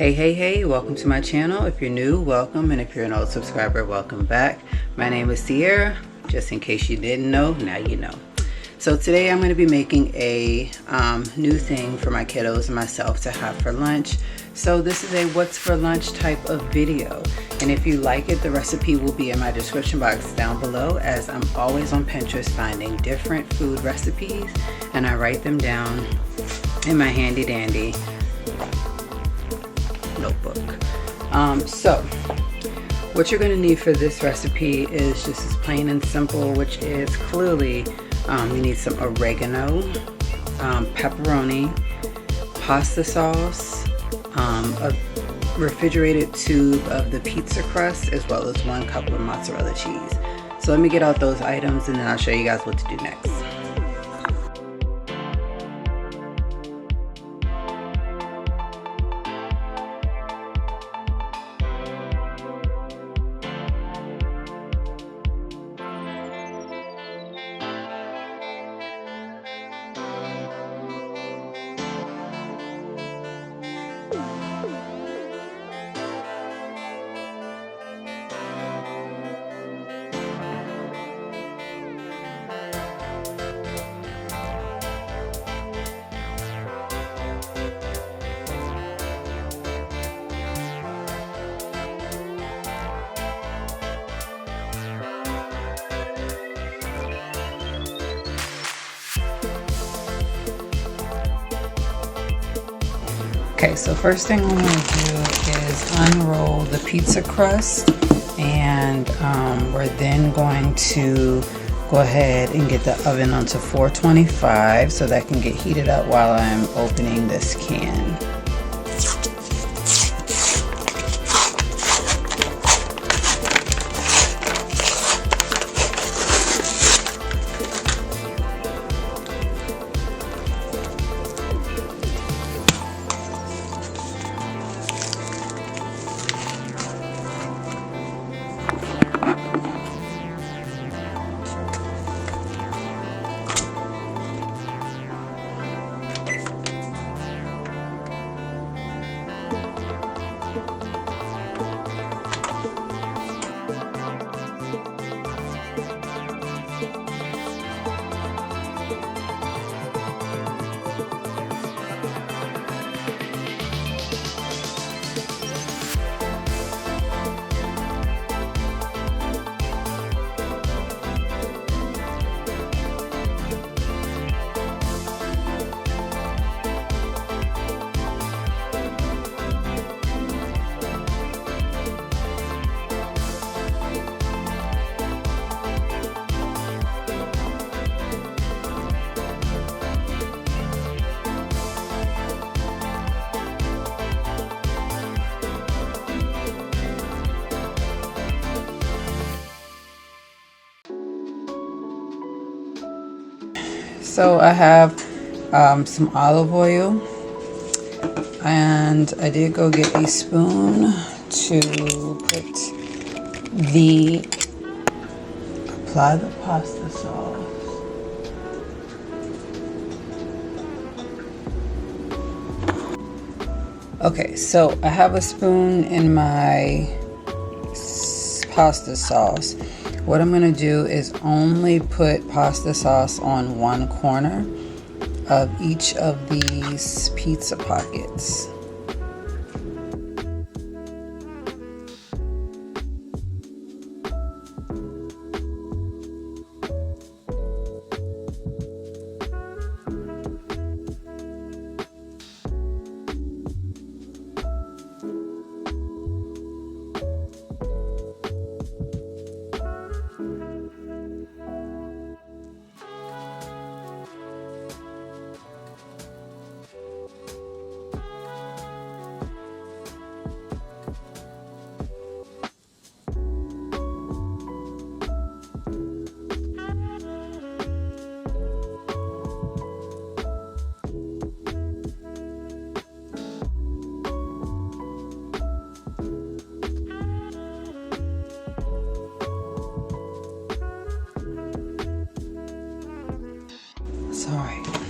Hey, welcome to my channel. If you're new, welcome, and if you're an old subscriber, welcome back. My name is C'Aira, just in case you didn't know, now you know. So today I'm going to be making a new thing for my kiddos and myself to have for lunch. So this is a what's for lunch type of video, and if you like it, the recipe will be in my description box down below, as I'm always on Pinterest finding different food recipes and I write them down in my handy dandy notebook. So what you're going to need for this recipe is just as plain and simple, which is clearly you need some oregano, pepperoni, pasta sauce, a refrigerated tube of the pizza crust, as well as 1 cup of mozzarella cheese. So let me get out those items and then I'll show you guys what to do next. Okay, so first thing I'm going to do is unroll the pizza crust, and we're then going to go ahead and get the oven onto 425 so that can get heated up while I'm opening this can. So I have some olive oil, and I did go get a spoon to apply the pasta sauce. Okay, so I have a spoon in my pasta sauce. What I'm going to do is only put pasta sauce on one corner of each of these pizza pockets.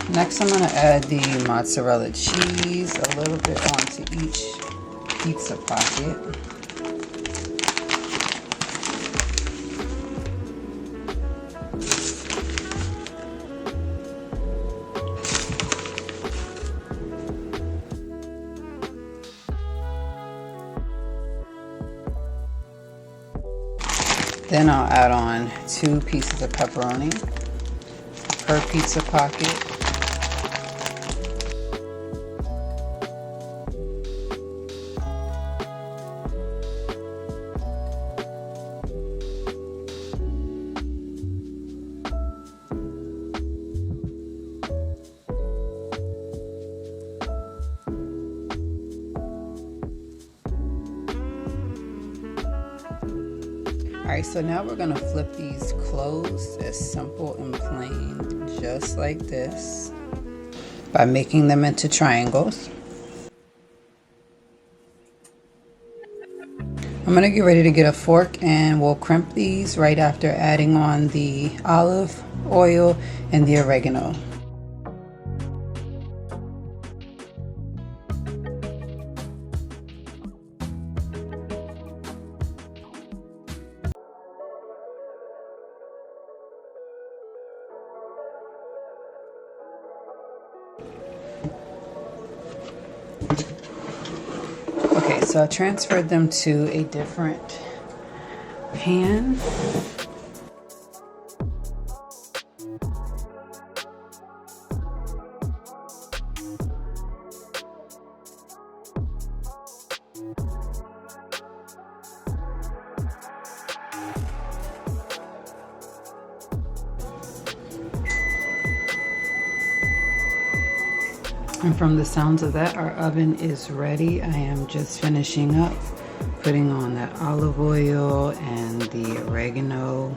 Next I'm going to add the mozzarella cheese, a little bit onto each pizza pocket. Then I'll add on 2 pieces of pepperoni per pizza pocket. Alright, so now we're going to flip these closed as simple and plain, just like this, by making them into triangles. I'm going to get ready to get a fork and we'll crimp these right after adding on the olive oil and the oregano. Okay, so I transferred them to a different pan. And from the sounds of that, our oven is ready. I am just finishing up putting on that olive oil and the oregano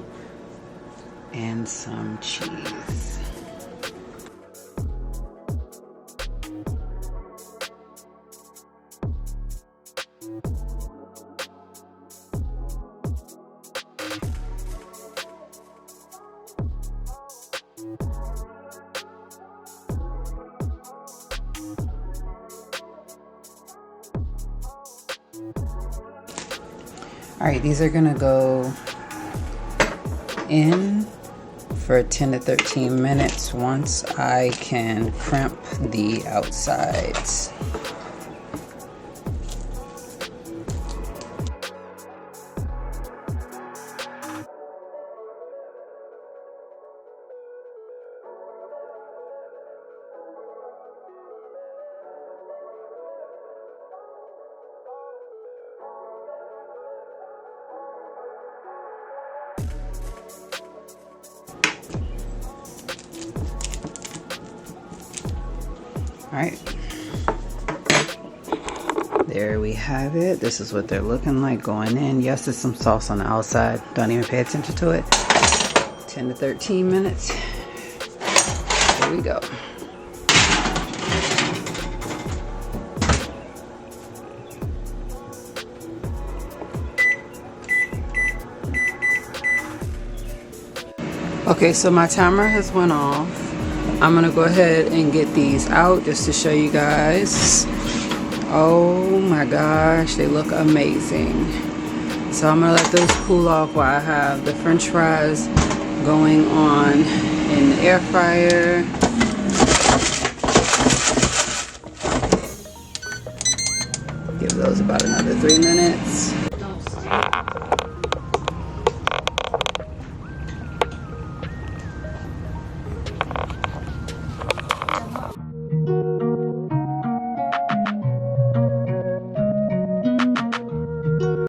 and some cheese. All right, these are gonna go in for 10 to 13 minutes once I can crimp the outsides. All right, there we have it. This is what they're looking like going in. Yes, there's some sauce on the outside. Don't even pay attention to it. 10 to 13 minutes. Here we go. Okay, so my timer has went off. I'm gonna go ahead and get these out just to show you guys. Oh my gosh, they look amazing. So I'm gonna let those cool off while I have the French fries going on in the air fryer. Give those about another 3 minutes.